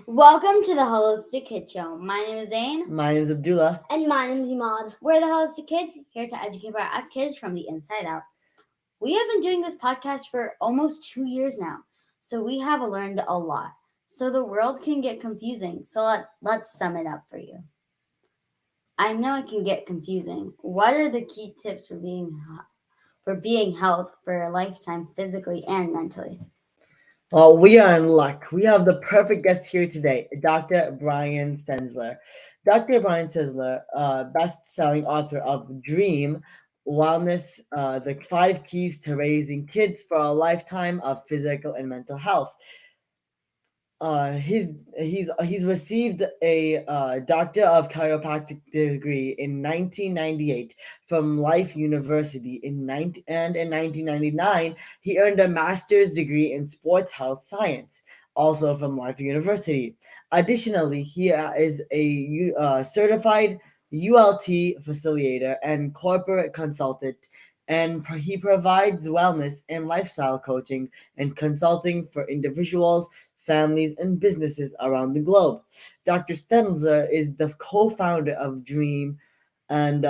Welcome to the Holistic Kid Show. My name is Zane. My name is Abdullah. And my name's Imad. We're the Holistic Kids, here to educate us kids from the inside out. We have been doing this podcast for almost 2 years now, so we have learned a lot. So the world can get confusing, so let's sum it up for you. I know it can get confusing. What are the key tips for being health for a lifetime, physically and mentally? Well, we are in luck. We have the perfect guest here today, Dr. Brian Stenzler. Dr. Brian Stenzler, best-selling author of D.R.E.A.M, Wellness, the 5 Keys to Raising Kids for a Lifetime of Physical and Mental Health. He's received a Doctor of Chiropractic degree in 1998 from Life University in 1999 he earned a master's degree in sports health science, also from Life University. Additionally, he is a certified ULT facilitator and corporate consultant, and he provides wellness and lifestyle coaching and consulting for individuals, families, and businesses around the globe. Dr. Stenzler is the co-founder of D.R.E.A.M and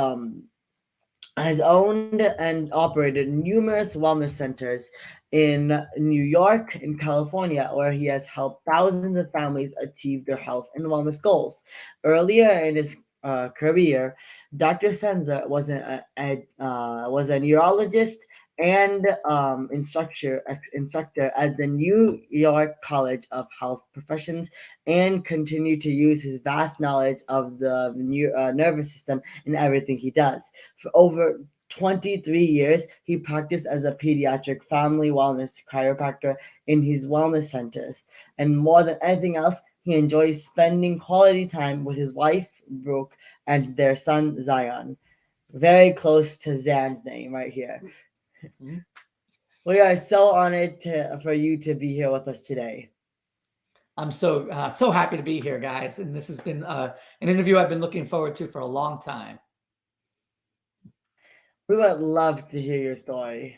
has owned and operated numerous wellness centers in New York and California, where he has helped thousands of families achieve their health and wellness goals. Earlier in his career, Dr. Stenzler was a neurologist and instructor at the New York College of Health Professions, and continued to use his vast knowledge of the nervous system in everything he does. For over 23 years, he practiced as a pediatric family wellness chiropractor in his wellness centers. And more than anything else, he enjoys spending quality time with his wife, Brooke, and their son, Zion. Very close to Zan's name right here. We are so honored for you to be here with us today. I'm so happy to be here, guys. And this has been an interview I've been looking forward to for a long time. We would love to hear your story.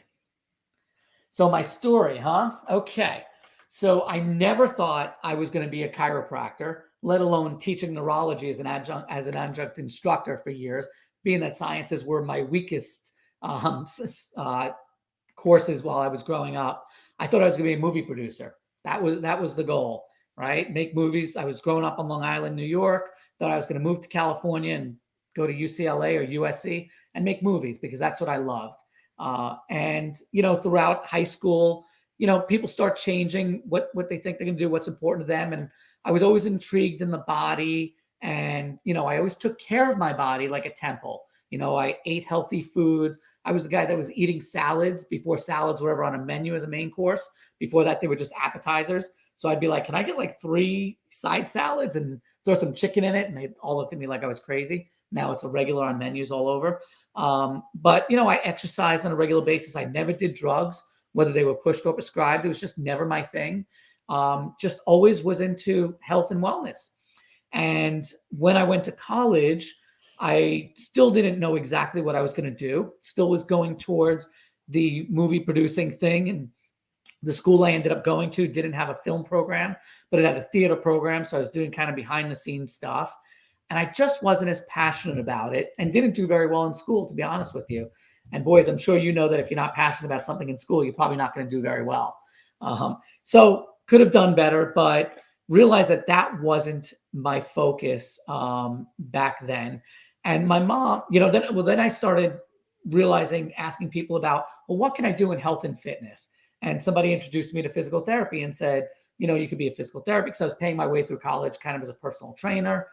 So my story, huh? Okay. So I never thought I was going to be a chiropractor, let alone teaching neurology as an adjunct instructor for years, being that sciences were my weakest courses while I was growing up. I thought I was going to be a movie producer. That was the goal, right? Make movies. I was growing up on Long Island, New York. Thought I was going to move to California and go to UCLA or USC and make movies because that's what I loved. And throughout high school, people start changing what they think they're going to do, what's important to them. And I was always intrigued in the body, and I always took care of my body like a temple. I ate healthy foods. I was the guy that was eating salads before salads were ever on a menu as a main course. Before that, they were just appetizers. So I'd be like, can I get like 3 side salads and throw some chicken in it? And they'd all look at me like I was crazy. Now it's a regular on menus all over. But I exercised on a regular basis. I never did drugs, whether they were pushed or prescribed. It was just never my thing. Just always was into health and wellness. And when I went to college, I still didn't know exactly what I was going to do. Still was going towards the movie producing thing. And the school I ended up going to didn't have a film program, but it had a theater program. So I was doing kind of behind the scenes stuff. And I just wasn't as passionate about it and didn't do very well in school, to be honest with you. And boys, I'm sure you know that if you're not passionate about something in school, you're probably not going to do very well. So could have done better, but realized that wasn't my focus back then. And my mom, then I started realizing, asking people about, well, what can I do in health and fitness? And somebody introduced me to physical therapy and said, you could be a physical therapist, because I was paying my way through college kind of as a personal trainer.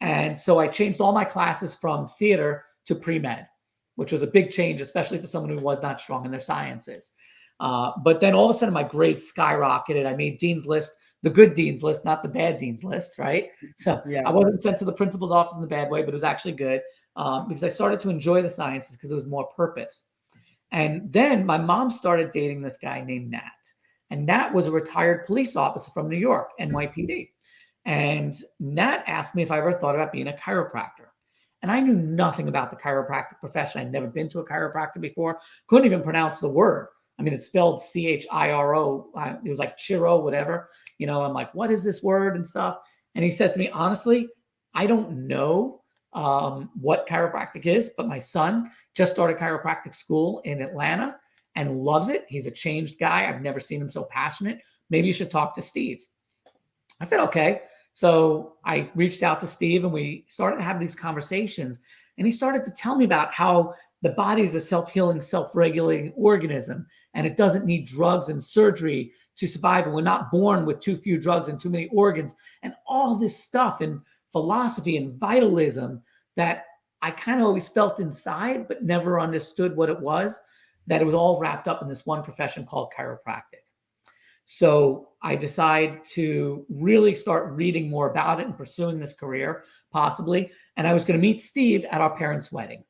And so I changed all my classes from theater to pre-med, which was a big change, especially for someone who was not strong in their sciences. But then all of a sudden my grades skyrocketed. I made Dean's List, the good Dean's List, not the bad Dean's List, right? So yeah. I wasn't sent to the principal's office in the bad way, but it was actually good because I started to enjoy the sciences because there was more purpose. And then my mom started dating this guy named Nat. And Nat was a retired police officer from New York, NYPD. And Nat asked me if I ever thought about being a chiropractor. And I knew nothing about the chiropractic profession. I'd never been to a chiropractor before, couldn't even pronounce the word. I mean, it's spelled Chiro. It was like Chiro, whatever. I'm like, what is this word and stuff? And he says to me, honestly, I don't know what chiropractic is, but my son just started chiropractic school in Atlanta and loves it. He's a changed guy. I've never seen him so passionate. Maybe you should talk to Steve. I said, okay. So I reached out to Steve and we started to have these conversations. And he started to tell me about how the body is a self-healing, self-regulating organism, and it doesn't need drugs and surgery to survive. And we're not born with too few drugs and too many organs, and all this stuff and philosophy and vitalism that I kind of always felt inside, but never understood what it was, that it was all wrapped up in this one profession called chiropractic. So I decided to really start reading more about it and pursuing this career, possibly. And I was going to meet Steve at our parents' wedding.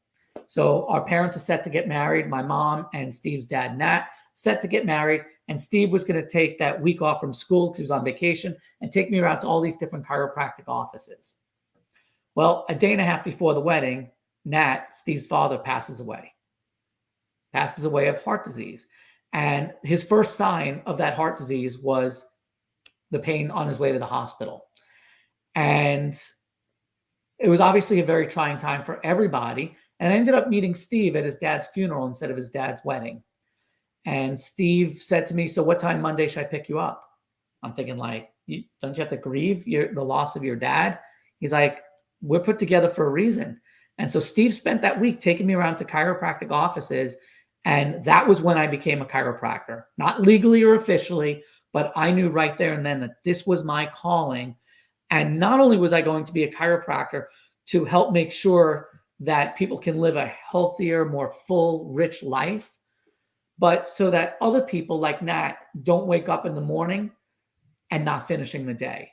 So our parents are set to get married. My mom and Steve's dad, Nat, set to get married. And Steve was going to take that week off from school because he was on vacation and take me around to all these different chiropractic offices. Well, a day and a half before the wedding, Nat, Steve's father, passes away of heart disease. And his first sign of that heart disease was the pain on his way to the hospital. And it was obviously a very trying time for everybody. And I ended up meeting Steve at his dad's funeral instead of his dad's wedding. And Steve said to me, so what time Monday should I pick you up? I'm thinking, like, don't you have to grieve the loss of your dad? He's like, we're put together for a reason. And so Steve spent that week taking me around to chiropractic offices. And that was when I became a chiropractor, not legally or officially, but I knew right there and then that this was my calling. And not only was I going to be a chiropractor to help make sure that people can live a healthier, more full, rich life, but so that other people like Nat don't wake up in the morning and not finishing the day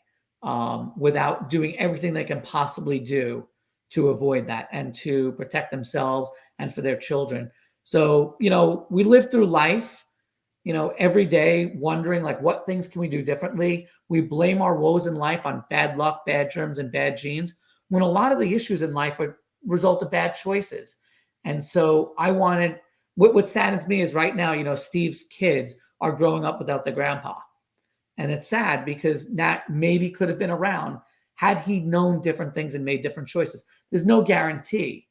without doing everything they can possibly do to avoid that and to protect themselves and for their children. So, we live through life, every day wondering, like, what things can we do differently? We blame our woes in life on bad luck, bad germs, and bad genes, when a lot of the issues in life are a result of bad choices. And so I wanted, what saddens me is right now, Steve's kids are growing up without their grandpa. And it's sad because Nat maybe could have been around had he known different things and made different choices. There's no guarantee.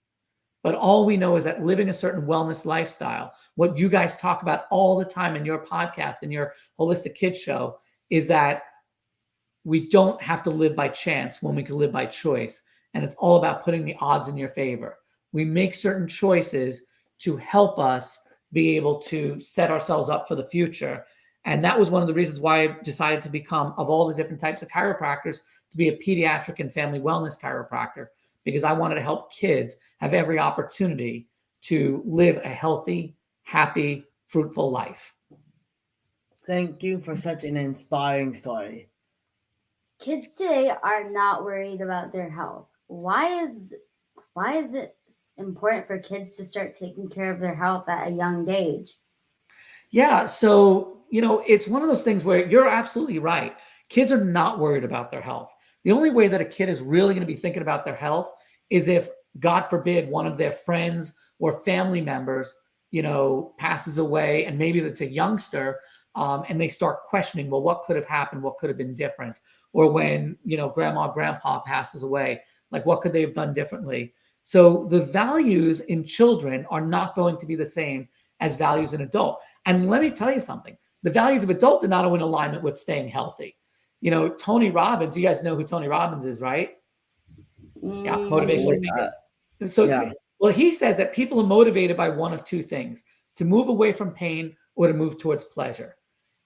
But all we know is that living a certain wellness lifestyle, what you guys talk about all the time in your podcast and your Holistic Kids show, is that we don't have to live by chance when we can live by choice. And it's all about putting the odds in your favor. We make certain choices to help us be able to set ourselves up for the future. And that was one of the reasons why I decided to become, of all the different types of chiropractors, to be a pediatric and family wellness chiropractor, because I wanted to help kids have every opportunity to live a healthy, happy, fruitful life. Thank you for such an inspiring story. Kids today are not worried about their health. Why is it important for kids to start taking care of their health at a young age? Yeah, so, it's one of those things where you're absolutely right. Kids are not worried about their health. The only way that a kid is really going to be thinking about their health is if, God forbid, one of their friends or family members, passes away, and maybe it's a youngster, and they start questioning, well, what could have happened? What could have been different? Or when, grandma, grandpa passes away, like, what could they have done differently? So the values in children are not going to be the same as values in adult. And let me tell you something, the values of adult are not in alignment with staying healthy. Tony Robbins, you guys know who Tony Robbins is, right? Yeah, motivational speaker. So, yeah. Well, he says that people are motivated by one of two things: to move away from pain or to move towards pleasure.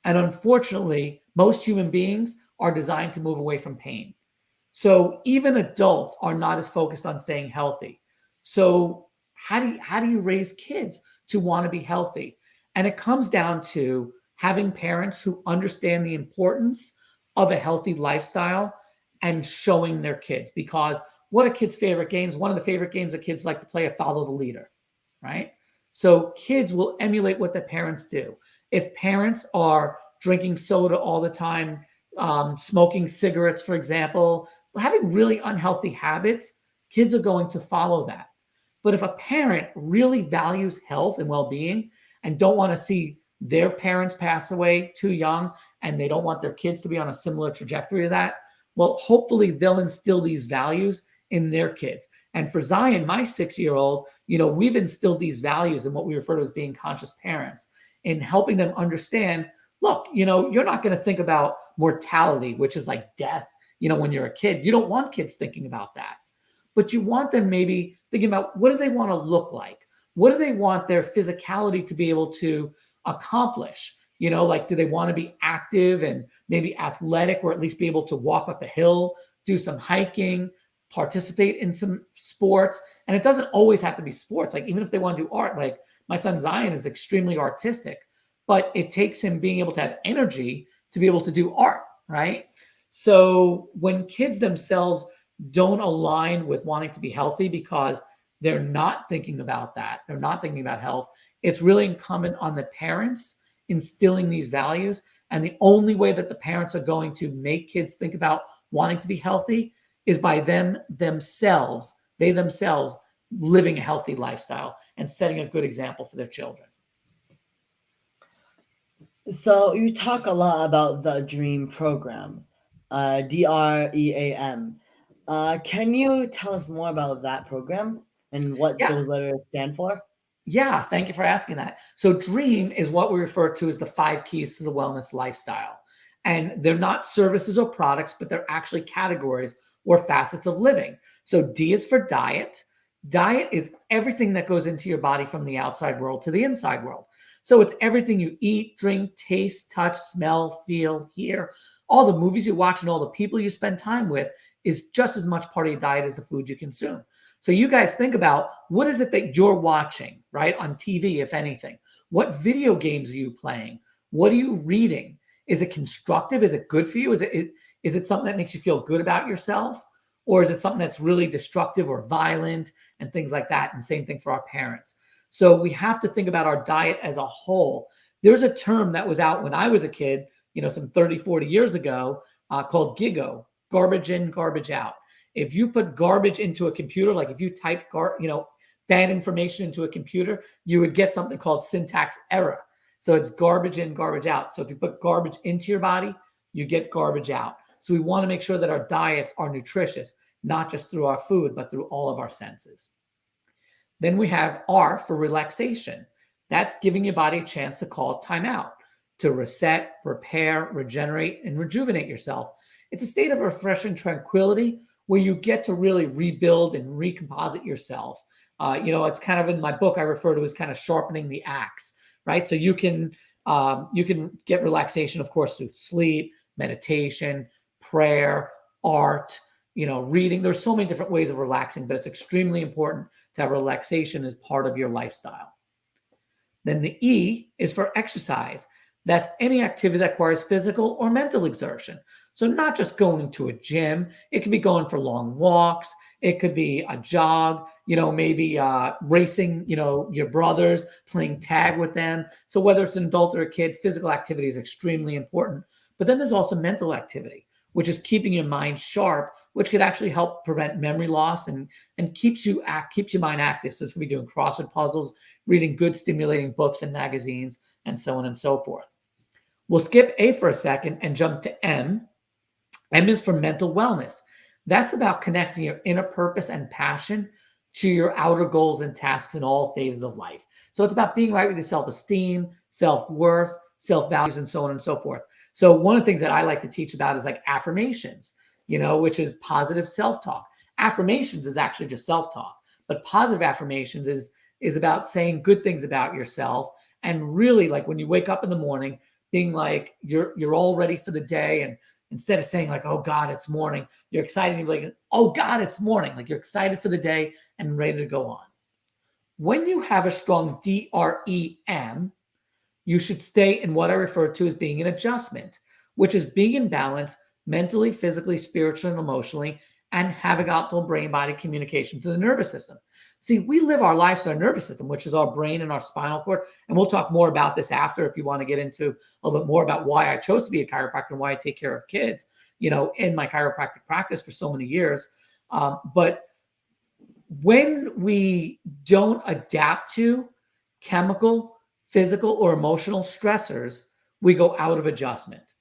And unfortunately, most human beings are designed to move away from pain. So even adults are not as focused on staying healthy. So how do you raise kids to want to be healthy? And it comes down to having parents who understand the importance of a healthy lifestyle and showing their kids. Because what are kids' favorite games? One of the favorite games that kids like to play are follow the leader, right? So kids will emulate what their parents do. If parents are drinking soda all the time, smoking cigarettes, for example, having really unhealthy habits, kids are going to follow that. But if a parent really values health and well-being and don't want to see their parents pass away too young and they don't want their kids to be on a similar trajectory of that, well, hopefully they'll instill these values in their kids. And for Zion, my 6-year-old, we've instilled these values in what we refer to as being conscious parents, in helping them understand, look, you're not going to think about mortality, which is like death, when you're a kid. You don't want kids thinking about that. But you want them maybe thinking about, what do they want to look like? What do they want their physicality to be able to accomplish? Like, do they want to be active and maybe athletic, or at least be able to walk up a hill, do some hiking, participate in some sports? And it doesn't always have to be sports. Like, even if they want to do art, like my son Zion is extremely artistic, but it takes him being able to have energy to be able to do art, right? So when kids themselves don't align with wanting to be healthy because they're not thinking about that, they're not thinking about health, it's really incumbent on the parents instilling these values. And the only way that the parents are going to make kids think about wanting to be healthy is by they themselves living a healthy lifestyle and setting a good example for their children. So you talk a lot about the DREAM program, D.R.E.A.M. Can you tell us more about that program and what Yeah. those letters stand for? Yeah, thank you for asking that. So DREAM is what we refer to as the 5 keys to the wellness lifestyle. And they're not services or products, but they're actually categories or facets of living. So D is for diet. Diet is everything that goes into your body from the outside world to the inside world. So it's everything you eat, drink, taste, touch, smell, feel, hear. All the movies you watch and all the people you spend time with is just as much part of your diet as the food you consume. So you guys think about, what is it that you're watching, right? On TV, if anything. What video games are you playing? What are you reading? Is it constructive? Is it good for you? Is it something that makes you feel good about yourself? Or is it something that's really destructive or violent and things like that? And same thing for our parents. So we have to think about our diet as a whole. There's a term that was out when I was a kid, some 30, 40 years ago, called GIGO, garbage in, garbage out. If you put garbage into a computer, like if you type bad information into a computer, you would get something called syntax error. So it's garbage in, garbage out. So if you put garbage into your body, you get garbage out. So we want to make sure that our diets are nutritious, not just through our food, but through all of our senses. Then we have R for relaxation. That's giving your body a chance to call time out, to reset, repair, regenerate, and rejuvenate yourself. It's a state of refreshing tranquility where you get to really rebuild and recomposite yourself. It's kind of, in my book, I refer to as kind of sharpening the axe, right? So you can get relaxation, of course, through sleep, meditation, prayer, art, reading. There's so many different ways of relaxing, but it's extremely important to have relaxation as part of your lifestyle. Then the E is for exercise. That's any activity that requires physical or mental exertion. So not just going to a gym, it could be going for long walks. It could be a jog, maybe racing, your brothers, playing tag with them. So whether it's an adult or a kid, physical activity is extremely important. But then there's also mental activity, which is keeping your mind sharp, which could actually help prevent memory loss and keeps your mind active. So it's going to be doing crossword puzzles, reading good stimulating books and magazines, and so on and so forth. We'll skip A for a second and jump to M. M is for mental wellness. That's about connecting your inner purpose and passion to your outer goals and tasks in all phases of life. So it's about being right with your self-esteem, self-worth, self-values, and so on and so forth. So one of the things that I like to teach about is like affirmations, which is positive self-talk. Affirmations is actually just self-talk, but positive affirmations is about saying good things about yourself. And really, like, when you wake up in the morning, being like, you're all ready for the day. And instead of saying like, oh God, it's morning, you're excited to be like, oh God, it's morning. Like, you're excited for the day and ready to go on. When you have a strong D.R.E.A.M, you should stay in what I refer to as being an adjustment, which is being in balance mentally, physically, spiritually, and emotionally, and having optimal brain-body communication to the nervous system. See, we live our lives through our nervous system, which is our brain and our spinal cord. And we'll talk more about this after if you want to get into a little bit more about why I chose to be a chiropractor and why I take care of kids, in my chiropractic practice for so many years. But when we don't adapt to chemical, physical or emotional stressors, we go out of adjustment.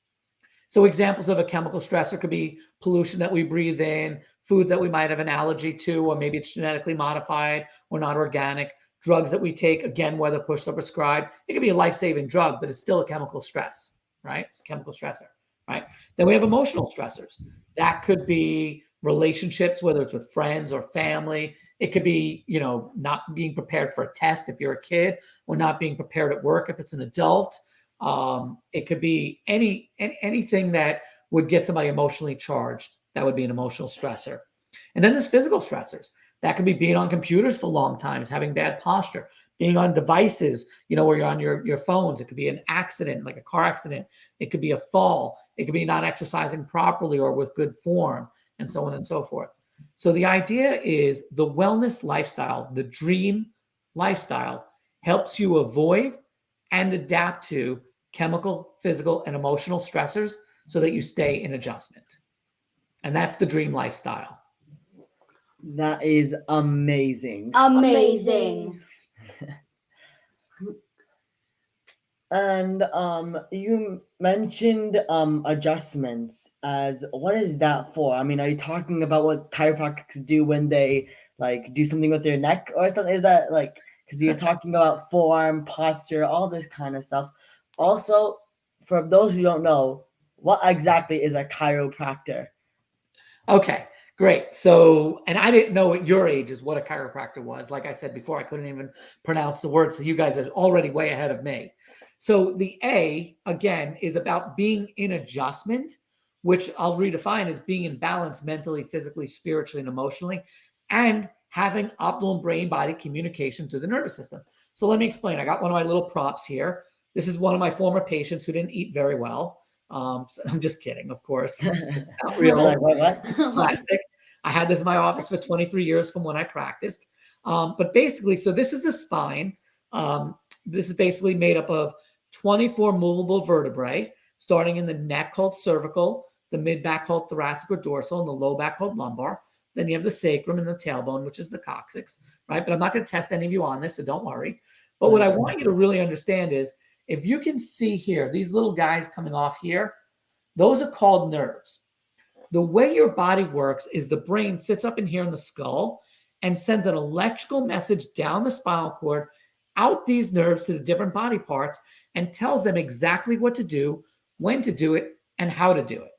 So examples of a chemical stressor could be pollution that we breathe in, foods that we might have an allergy to, or maybe it's genetically modified or not organic, drugs that we take, again, whether pushed or prescribed. It could be a life-saving drug, but it's still a chemical stress, right? It's a chemical stressor, right? Then we have emotional stressors. That could be relationships, whether it's with friends or family. It could be, not being prepared for a test if you're a kid, or not being prepared at work if it's an adult. It could be anything that would get somebody emotionally charged. That would be an emotional stressor. And then there's physical stressors. That could be being on computers for long times, having bad posture, being on devices, where you're on your phones. It could be an accident, like a car accident. It could be a fall. It could be not exercising properly or with good form, and so on and so forth. So the idea is the wellness lifestyle, the D.R.E.A.M lifestyle, helps you avoid and adapt to chemical, physical, and emotional stressors so that you stay in adjustment. And that's the D.R.E.A.M lifestyle. That is amazing. Amazing. And you mentioned adjustments. As what is that for? I mean, are you talking about what chiropractors do when they do something with their neck or something? Is that because you're talking about form, posture, all this kind of stuff? Also, for those who don't know, what exactly is a chiropractor? Okay, great. So, and I didn't know at your age is what a chiropractor was. Like I said before, I couldn't even pronounce the word. So you guys are already way ahead of me. So the A, again, is about being in adjustment, which I'll redefine as being in balance mentally, physically, spiritually, and emotionally, and having optimal brain-body communication through the nervous system. So let me explain. I got one of my little props here. This is one of my former patients who didn't eat very well. So I'm just kidding, of course. Not real. What? Plastic. I had this in my office for 23 years from when I practiced. But basically, so this is the spine. This is basically made up of 24 movable vertebrae, starting in the neck called cervical, the mid back called thoracic or dorsal, and the low back called lumbar. Then you have the sacrum and the tailbone, which is the coccyx, right? But I'm not going to test any of you on this, so don't worry. But what I want you to really understand is, if you can see here, these little guys coming off here, those are called nerves. The way your body works is the brain sits up in here in the skull and sends an electrical message down the spinal cord, out these nerves to the different body parts, and tells them exactly what to do, when to do it, and how to do it,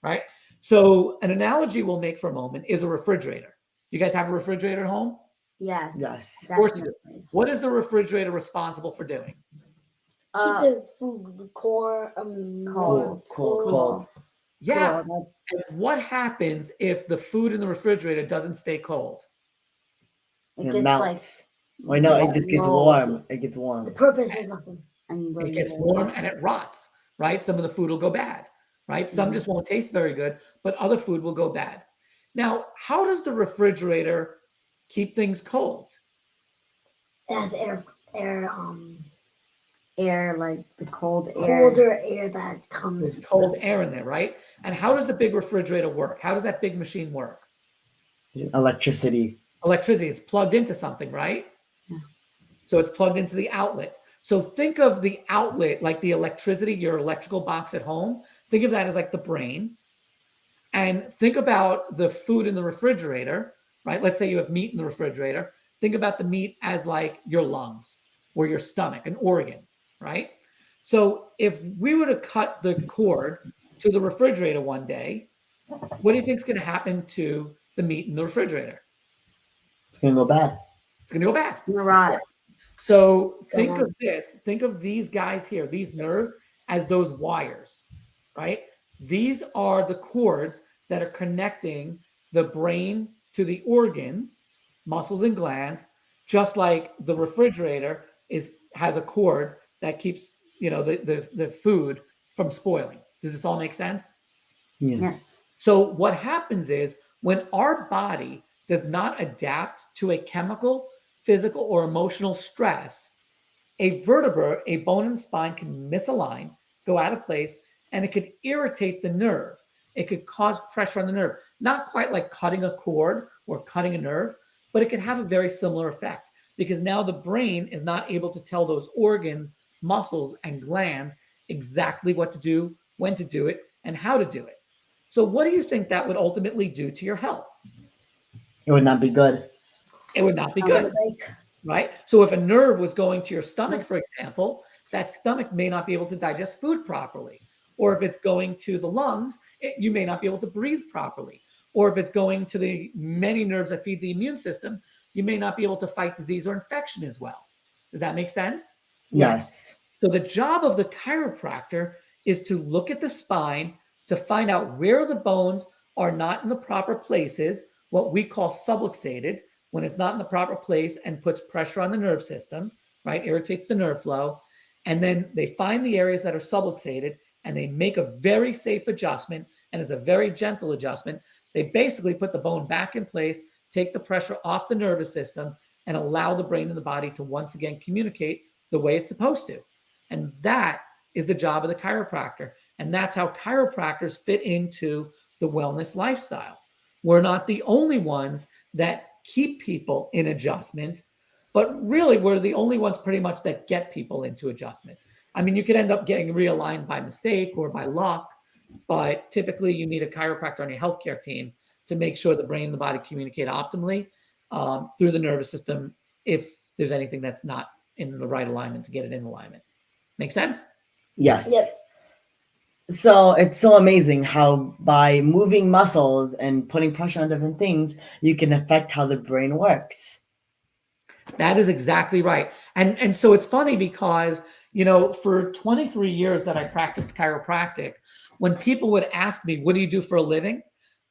right? So an analogy we'll make for a moment is a refrigerator. Do you guys have a refrigerator at home? Yes. Yes. Of course you Definitely. do. What is the refrigerator responsible for doing? Keep the food Cold. Yeah. Cool. And what happens if the food in the refrigerator doesn't stay cold? It It gets melts. Wait, no, it just gets warm. It gets The warm. purpose is nothing. It gets warm and it rots, right? Some of the food will go bad, right? Some just won't taste very good, but other food will go bad. Now, how does the refrigerator keep things cold? It has air, like the cold air. colder air that comes. There's cold air in there, right? And how does the big refrigerator work? How does that big machine work? Electricity. Electricity. It's plugged into something, right? Yeah. So it's plugged into the outlet. So think of the outlet like the electricity, your electrical box at home. Think of that as like the brain. And think about the food in the refrigerator, right? Let's say you have meat in the refrigerator. Think about the meat as like your lungs or your stomach, an organ, right? So if we were to cut the cord to the refrigerator one day, what do you think is going to happen to the meat in the refrigerator? It's gonna go bad. It's going to go bad. Right. So think of this. Think of these guys here, these nerves, as those wires, right? These are the cords that are connecting the brain to the organs, muscles and glands, just like the refrigerator has a cord that keeps the food from spoiling. Does this all make sense? Yes. So what happens is when our body does not adapt to a chemical, physical, or emotional stress, a vertebra, a bone in the spine, can misalign, go out of place, and it could irritate the nerve. It could cause pressure on the nerve. Not quite like cutting a cord or cutting a nerve, but it can have a very similar effect because now the brain is not able to tell those organs muscles and glands exactly what to do, when to do it, and how to do it. So what do you think that would ultimately do to your health? It would not be good. It would not be I'm gonna good, break. right? So if a nerve was going to your stomach, for example, that stomach may not be able to digest food properly. Or if it's going to the lungs, you may not be able to breathe properly. Or if it's going to the many nerves that feed the immune system, you may not be able to fight disease or infection as well. Does that make sense? Yes. So the job of the chiropractor is to look at the spine to find out where the bones are not in the proper places, what we call subluxated, when it's not in the proper place and puts pressure on the nerve system, right? Irritates the nerve flow. And then they find the areas that are subluxated and they make a very safe adjustment. And it's a very gentle adjustment. They basically put the bone back in place, take the pressure off the nervous system, and allow the brain and the body to once again communicate the way it's supposed to. And that is the job of the chiropractor. And that's how chiropractors fit into the wellness lifestyle. We're not the only ones that keep people in adjustment, but really we're the only ones pretty much that get people into adjustment. I mean, you could end up getting realigned by mistake or by luck, but typically you need a chiropractor on your healthcare team to make sure the brain and the body communicate optimally through the nervous system if there's anything that's not in the right alignment to get it in alignment. Make sense? Yes. Yep. So it's so amazing how by moving muscles and putting pressure on different things, you can affect how the brain works. That is exactly right. And so it's funny because, you know, for 23 years that I practiced chiropractic, when people would ask me, what do you do for a living?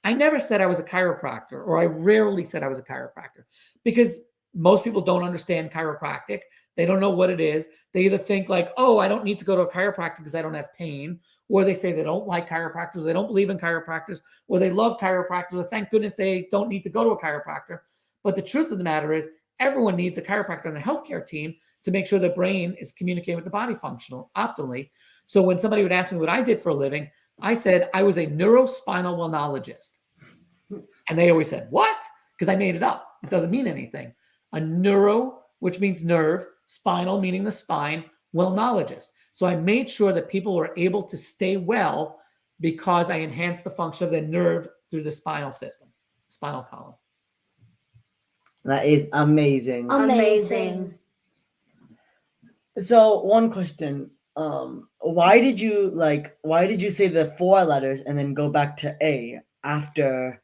I never said I was a chiropractor, or I rarely said I was a chiropractor, because most people don't understand chiropractic. They don't know what it is. They either think like, oh, I don't need to go to a chiropractor because I don't have pain, or they say they don't like chiropractors, they don't believe in chiropractors, or they love chiropractors, or thank goodness they don't need to go to a chiropractor. But the truth of the matter is, everyone needs a chiropractor on the healthcare team to make sure the brain is communicating with the body functional optimally. So when somebody would ask me what I did for a living, I said I was a neurospinal wellnologist. And they always said, what? Because I made it up. It doesn't mean anything. A neuro, which means nerve, spinal, meaning the spine, wellnologist. So I made sure that people were able to stay well because I enhanced the function of the nerve through the spinal system, spinal column. That is amazing. Amazing. So one question, why did you say the 4 letters and then go back to A after,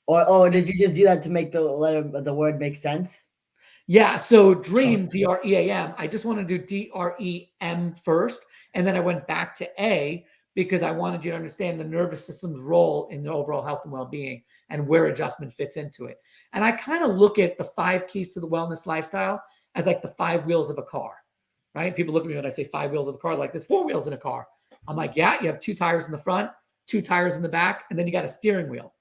or did you just do that to make the word make sense? Yeah, so D.R.E.A.M, D.R.E.A.M. I just wanted to do D.R.E.M first, and then I went back to A because I wanted you to understand the nervous system's role in the overall health and well-being and where adjustment fits into it. And I kind of look at the 5 keys to the wellness lifestyle as like the 5 wheels of a car, right? People look at me when I say 5 wheels of a car, like there's 4 wheels in a car. I'm like, yeah, you have 2 tires in the front, 2 tires in the back, and then you got a steering wheel,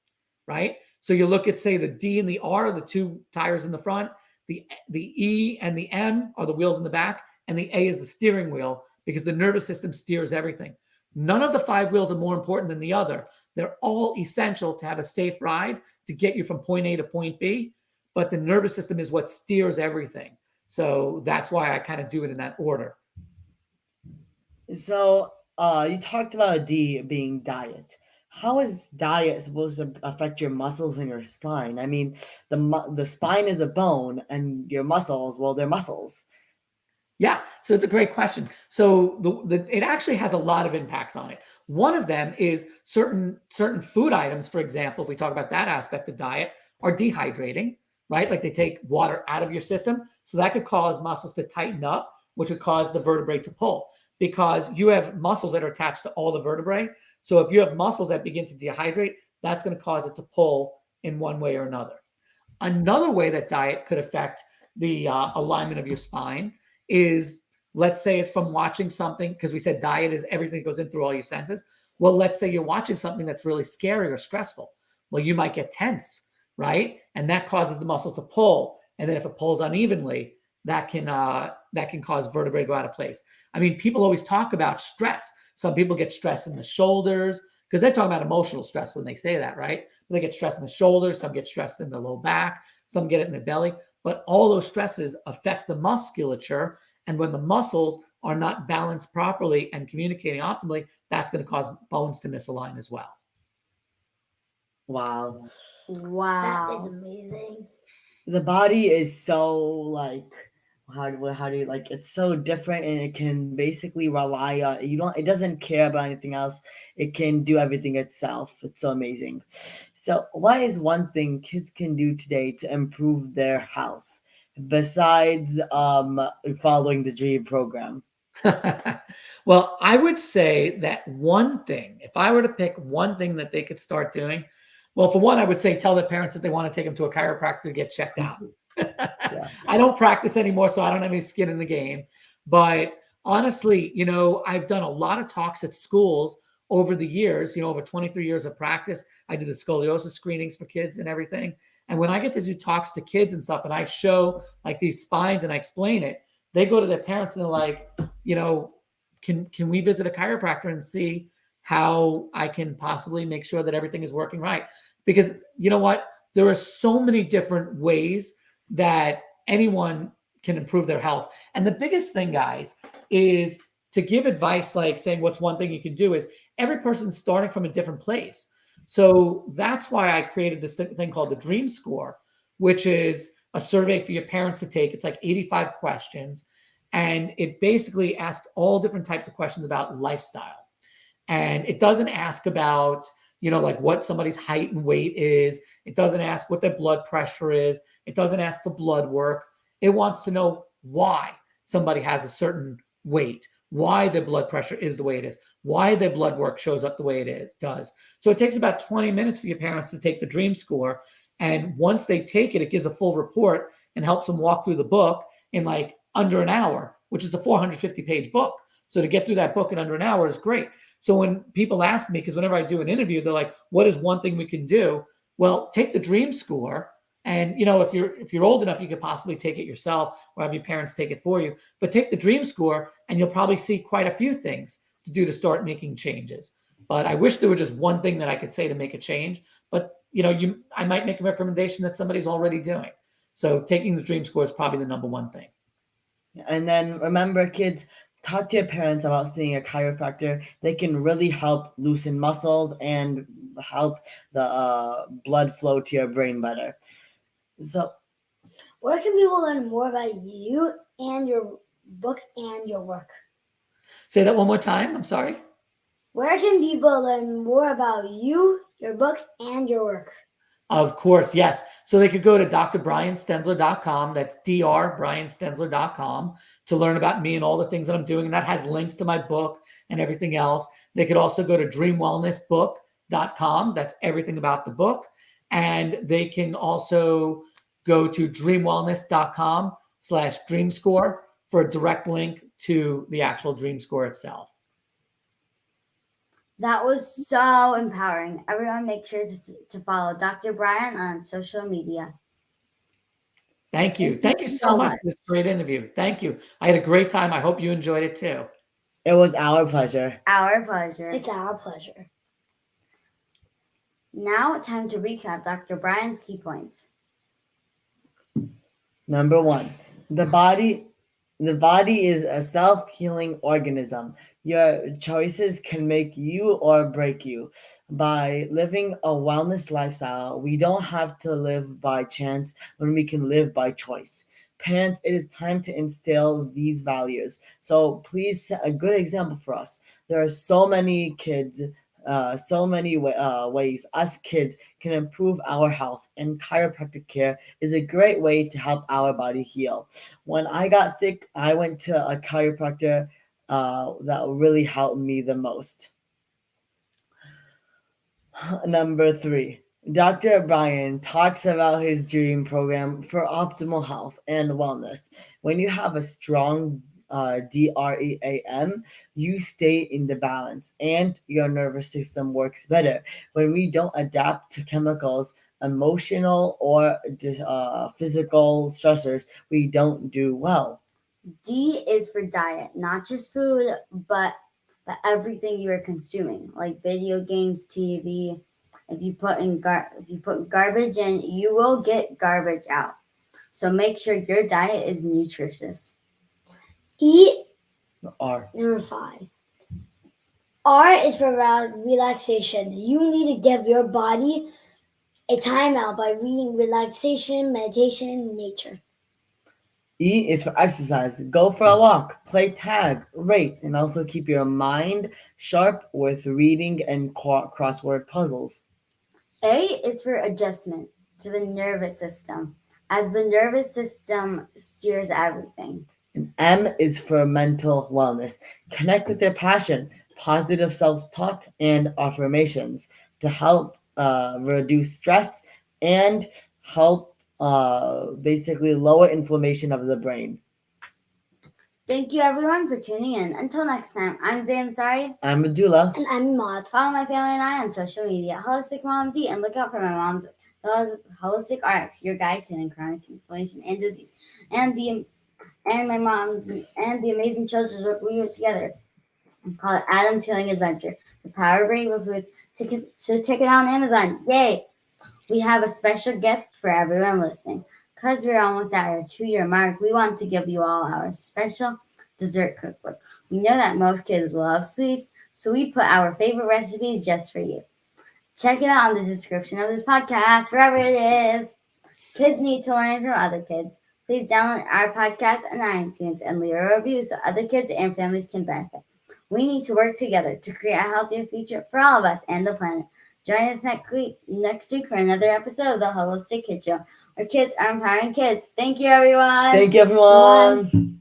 right? So you look at, say, the D and the R, the 2 tires in the front, the E and the M are the wheels in the back, and the A is the steering wheel because the nervous system steers everything. None of the 5 wheels are more important than the other. They're all essential to have a safe ride to get you from point A to point B, but the nervous system is what steers everything. So that's why I kind of do it in that order. So you talked about a D being diet. How is diet supposed to affect your muscles and your spine? I mean, the spine is a bone, and your muscles, well, they're muscles. Yeah, so it's a great question. So it actually has a lot of impacts on it. One of them is certain food items, for example, if we talk about that aspect of diet, are dehydrating, right? Like they take water out of your system. So that could cause muscles to tighten up, which would cause the vertebrae to pull because you have muscles that are attached to all the vertebrae. So if you have muscles that begin to dehydrate, that's going to cause it to pull in one way or another. Another way that diet could affect the alignment of your spine is, let's say it's from watching something, because we said diet is everything that goes in through all your senses. Well, let's say you're watching something that's really scary or stressful. Well, you might get tense, right? And that causes the muscles to pull. And then if it pulls unevenly, that can cause vertebrae to go out of place. I mean, people always talk about stress. Some people get stress in the shoulders because they're talking about emotional stress when they say that, right? They get stress in the shoulders. Some get stressed in the low back. Some get it in the belly. But all those stresses affect the musculature. And when the muscles are not balanced properly and communicating optimally, that's going to cause bones to misalign as well. Wow. That is Wow. amazing. The body is so like how do you like it's so different, and it can basically rely on it doesn't care about anything else. It can do everything itself. It's so amazing. So what is one thing kids can do today to improve their health besides following the dream program? Well, I would say that one thing, if I were to pick one thing that they could start doing, well, for one, I would say tell their parents that they want to take them to a chiropractor to get checked out. I don't practice anymore, so I don't have any skin in the game. But honestly, I've done a lot of talks at schools over the years, over 23 years of practice. I did the scoliosis screenings for kids and everything. And when I get to do talks to kids and stuff, and I show like these spines and I explain it, they go to their parents and they're like, can we visit a chiropractor and see how I can possibly make sure that everything is working right? Because you know what? There are so many different ways that anyone can improve their health. And the biggest thing, guys, is to give advice like saying what's one thing you can do is every person's starting from a different place. So that's why I created this thing called the Dream Score, which is a survey for your parents to take. It's like 85 questions. And it basically asks all different types of questions about lifestyle. And it doesn't ask about, like what somebody's height and weight is. It doesn't ask what their blood pressure is. It doesn't ask for blood work. It wants to know why somebody has a certain weight, why their blood pressure is the way it is, why their blood work shows up the way does. So it takes about 20 minutes for your parents to take the Dream Score. And once they take it, it gives a full report and helps them walk through the book in like under an hour, which is a 450-page book. So to get through that book in under an hour is great. So when people ask me, because whenever I do an interview, they're like, what is one thing we can do? Well, take the Dream Score. And, if you're old enough, you could possibly take it yourself or have your parents take it for you. But take the Dream Score and you'll probably see quite a few things to do to start making changes. But I wish there were just one thing that I could say to make a change. But, I might make a recommendation that somebody's already doing. So taking the Dream Score is probably the number one thing. And then remember, kids, talk to your parents about seeing a chiropractor. They can really help loosen muscles and help the blood flow to your brain better. So, where can people learn more about you and your book and your work? Say that one more time. I'm sorry. Where can people learn more about you, your book, and your work? Of course, yes. So they could go to drbrianstenzler.com. That's drbrianstenzler.com to learn about me and all the things that I'm doing. And that has links to my book and everything else. They could also go to dreamwellnessbook.com. That's everything about the book. And they can also go to dreamwellness.com/dreamscore for a direct link to the actual Dream Score itself. That was so empowering. Everyone make sure to follow Dr. Brian on social media. Thank you. Thank you so much for this great interview. Thank you. I had a great time. I hope you enjoyed it too. It was our pleasure. Our pleasure. It's our pleasure. Now, time to recap Dr. Brian's key points. Number 1, the body is a self-healing organism. Your choices can make you or break you. By living a wellness lifestyle, we don't have to live by chance when we can live by choice. Parents, it is time to instill these values. So please set a good example for us. There are so many kids, ways us kids can improve our health, and chiropractic care is a great way to help our body heal. When I got sick, I went to a chiropractor that really helped me the most. Number 3, Dr. Brian talks about his dream program for optimal health and wellness. When you have a strong D.R.E.A.M, you stay in the balance and your nervous system works better. When we don't adapt to chemicals, emotional or physical stressors, we don't do well. D is for diet, not just food, but everything you are consuming, like video games, TV. If you put garbage in, you will get garbage out. So make sure your diet is nutritious. E R. Number 5. R is for relaxation. You need to give your body a timeout by reading relaxation, meditation, nature. E is for exercise. Go for a walk, play tag, race, and also keep your mind sharp with reading and crossword puzzles. A is for adjustment to the nervous system, as the nervous system steers everything. And M is for mental wellness. Connect with your passion, positive self talk, and affirmations to help reduce stress and help basically lower inflammation of the brain. Thank you everyone for tuning in. Until next time, I'm Zayn Sari. I'm Abdullah. And I'm Maud. Follow my family and I on social media, Holistic Mom D, and look out for my mom's Holistic RX, your guide to ending chronic inflammation and disease, and my mom and the amazing children's book we wrote together. We call it Adam's Healing Adventure, The Power of Rainbow Foods. So check it out on Amazon. Yay! We have a special gift for everyone listening. Because we're almost at our 2-year mark, we want to give you all our special dessert cookbook. We know that most kids love sweets, so we put our favorite recipes just for you. Check it out in the description of this podcast, wherever it is. Kids need to learn from other kids. Please download our podcast on iTunes and leave a review so other kids and families can benefit. We need to work together to create a healthier future for all of us and the planet. Join us next week for another episode of the Holistic Kid Show, where kids are empowering kids. Thank you, everyone. Thank you, everyone.